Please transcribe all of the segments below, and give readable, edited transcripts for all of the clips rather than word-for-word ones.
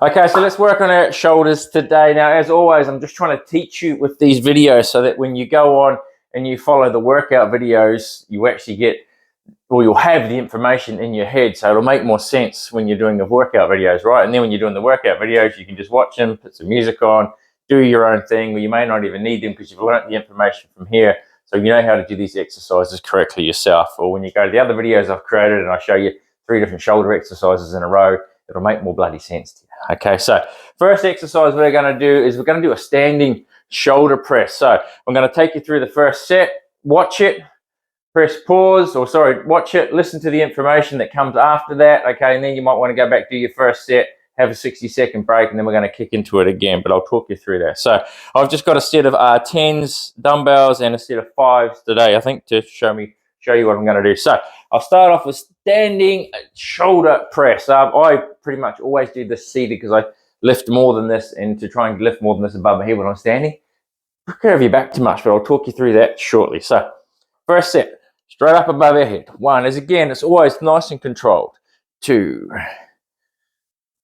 Okay, so let's work on our shoulders today. Now, as always, I'm just trying to teach you with these videos so that when you go on and you follow the workout videos, you actually get, or you'll have the information in your head, so it'll make more sense when you're doing the workout videos, right? And then when you're doing the workout videos, you can just watch them, put some music on, do your own thing, where you may not even need them because you've learnt the information from here, so you know how to do these exercises correctly yourself. Or when you go to the other videos I've created and I show you 3 different shoulder exercises in a row, it'll make more bloody sense to you. Okay, so first exercise we're going to do is we're going to do a standing shoulder press. So I'm going to take you through the first set, watch it, press pause, or sorry, watch it, listen to the information that comes after that, okay, and then you might want to go back, do your first set, have a 60-second break, and then we're going to kick into it again, but I'll talk you through that. So I've just got a set of 10s, dumbbells, and a set of 5s today, I think, to show you what I'm going to do. So I'll start off with standing shoulder press. I pretty much always do this seated because I lift more than this, and to try and lift more than this above my head when I'm standing, don't curve your back too much, but I'll talk you through that shortly. So first set, straight up above our head. 1 is, again, it's always nice and controlled. 2,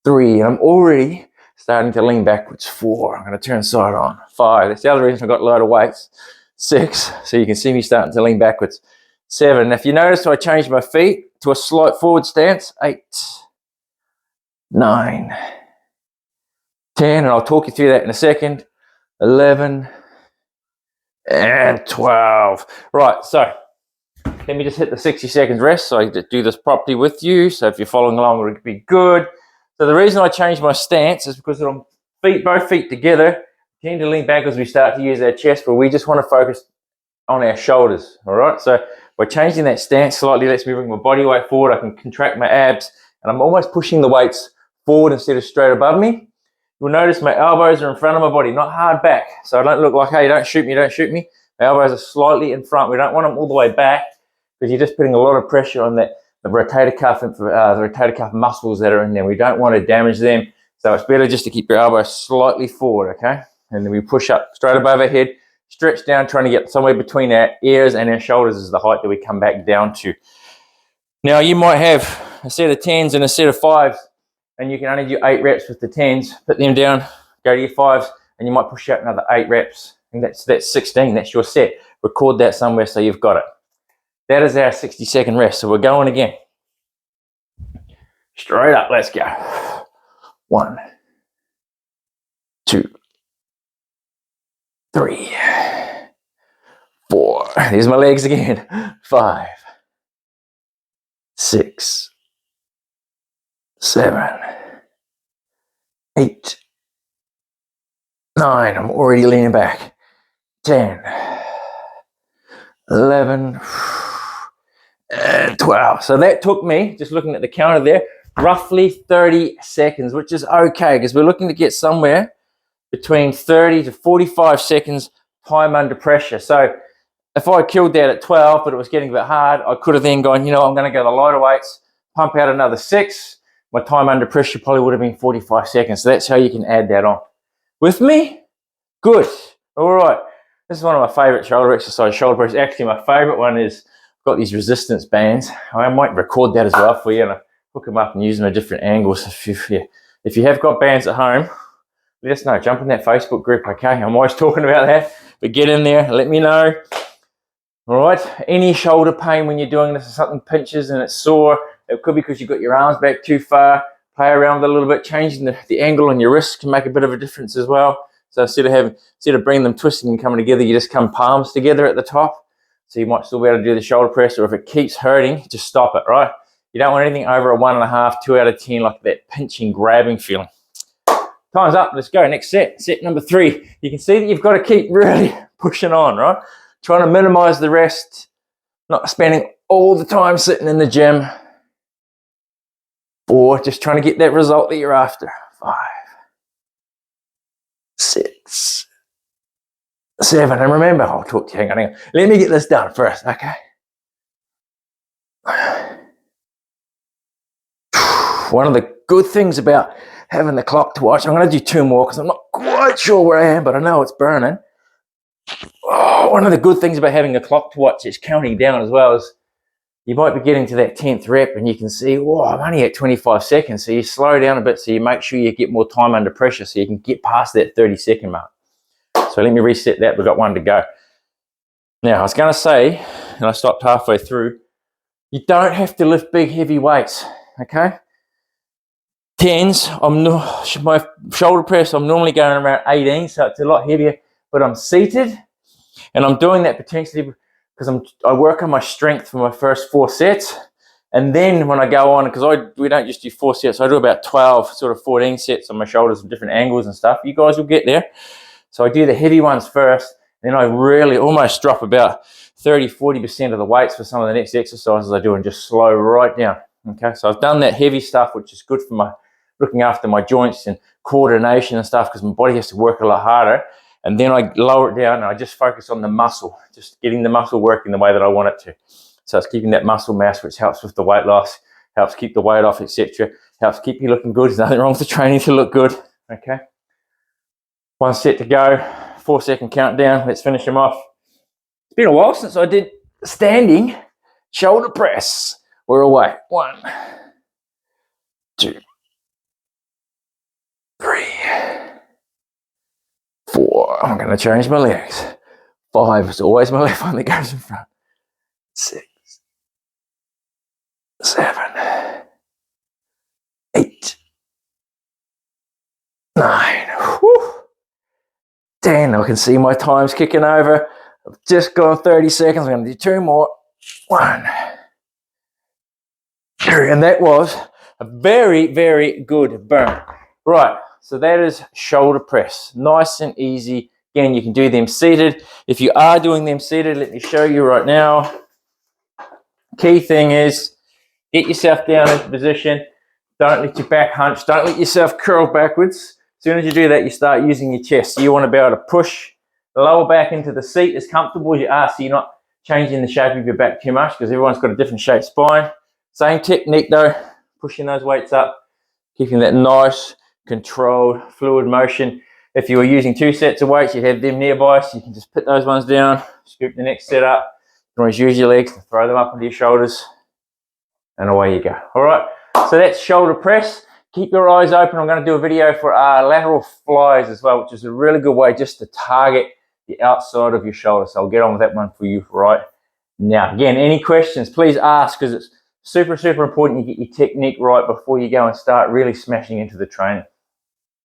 3, and I'm already starting to lean backwards. 4, I'm going to turn side on. 5, that's the other reason I've got a load of weights. 6, so you can see me starting to lean backwards. 7, if you notice, I changed my feet to a slight forward stance. 8, 9, 10, and I'll talk you through that in a second. 11, and 12. Right, so let me just hit the 60 seconds rest so I can do this properly with you. So if you're following along, it would be good. So the reason I changed my stance is because I'm both feet together, tend to lean back as we start to use our chest, but we just want to focus on our shoulders. All right, so by changing that stance slightly, lets me bring my body weight forward. I can contract my abs, and I'm almost pushing the weights forward instead of straight above me. You'll notice my elbows are in front of my body, not hard back, so I don't look like, hey, don't shoot me, don't shoot me. My elbows are slightly in front. We don't want them all the way back because you're just putting a lot of pressure on the rotator cuff muscles that are in there. We don't want to damage them, so it's better just to keep your elbows slightly forward, okay? And then we push up straight above our head, stretch down, trying to get somewhere between our ears and our shoulders is the height that we come back down to. Now, you might have a set of 10s and a set of 5s, and you can only do 8 reps with the 10s. Put them down, go to your 5s, and you might push out another 8 reps. And that's 16. That's your set. Record that somewhere so you've got it. That is our 60-second rest. So we're going again. Straight up. Let's go. 1, 2, 3, 4. There's my legs again. 5, 6, 7, 8, 9. I'm already leaning back. 10, 11, and 12. So that took me, just looking at the counter there, roughly 30 seconds, which is okay because we're looking to get somewhere between 30 to 45 seconds time under pressure. So if I killed that at 12, but it was getting a bit hard, I could have then gone, you know, I'm going to go the lighter weights, pump out another 6. My time under pressure probably would have been 45 seconds. So that's how you can add that on. With me? Good. All right. This is one of my favorite shoulder exercises, shoulder press. Actually, my favorite one is, I've got these resistance bands. I might record that as well for you and I hook them up and use them at different angles. If you have got bands at home, let us know. Jump in that Facebook group, okay? I'm always talking about that, but get in there, let me know. All right, any shoulder pain when you're doing this, if something pinches and it's sore, it could be because you've got your arms back too far. Play around with it a little bit, changing the angle on your wrist can make a bit of a difference as well. So instead of bringing them twisting and coming together, you just come palms together at the top. So you might still be able to do the shoulder press, or if it keeps hurting, just stop it, right? You don't want anything over a 1.5, 2 out of 10, like that pinching, grabbing feeling. Time's up, let's go, next set, set number 3. You can see that you've got to keep really pushing on, right? Trying to minimize the rest, not spending all the time sitting in the gym. 4, just trying to get that result that you're after. 5, 6, 7, and remember, I'll talk to you, hang on. Let me get this done first, okay? One of the good things about having the clock to watch, I'm going to do 2 more because I'm not quite sure where I am, but I know it's burning. Oh, one of the good things about having a clock to watch is counting down as well. As you might be getting to that 10th rep and you can see, oh, I'm only at 25 seconds. So you slow down a bit so you make sure you get more time under pressure so you can get past that 30-second mark. So let me reset that. We've got one to go. Now, I was going to say, and I stopped halfway through, you don't have to lift big, heavy weights, okay? 10s, my shoulder press, I'm normally going around 18, so it's a lot heavier, but I'm seated, and I'm doing that potentially because I work on my strength for my first 4 sets, and then when I go on, because we don't just do 4 sets, I do about 12, sort of 14 sets on my shoulders from different angles and stuff. You guys will get there. So I do the heavy ones first, then I really almost drop about 30-40% of the weights for some of the next exercises I do and just slow right down. Okay, so I've done that heavy stuff, which is good for looking after my joints and coordination and stuff, because my body has to work a lot harder. And then I lower it down and I just focus on the muscle, just getting the muscle working the way that I want it to. So it's keeping that muscle mass, which helps with the weight loss, helps keep the weight off, etc. Helps keep you looking good. There's nothing wrong with the training to look good. Okay. 1 set to go, 4-second countdown. Let's finish them off. It's been a while since I did standing shoulder press. We're away. 1, 2, 3, 4. I'm going to change my legs. 5 is always my left one that goes in front. 6, 7, 8, 9. Whew. 10. I can see my time's kicking over. I've just gone 30 seconds. I'm going to do 2 more. 1, 2. And that was a very, very good burn. Right. So that is shoulder press. Nice and easy. Again, you can do them seated. If you are doing them seated, let me show you right now. Key thing is get yourself down into position. Don't let your back hunch. Don't let yourself curl backwards. As soon as you do that, you start using your chest. So you want to be able to push the lower back into the seat as comfortable as you are, so you're not changing the shape of your back too much, because everyone's got a different shaped spine. Same technique though, pushing those weights up, keeping that nice, controlled, fluid motion. If you were using 2 sets of weights, you'd have them nearby, so you can just put those ones down, scoop the next set up. You can always use your legs to throw them up onto your shoulders, and away you go. All right, so that's shoulder press. Keep your eyes open. I'm going to do a video for lateral flies as well, which is a really good way just to target the outside of your shoulder. So I'll get on with that one for you right now. Again, any questions, please ask, because it's super, super important you get your technique right before you go and start really smashing into the training.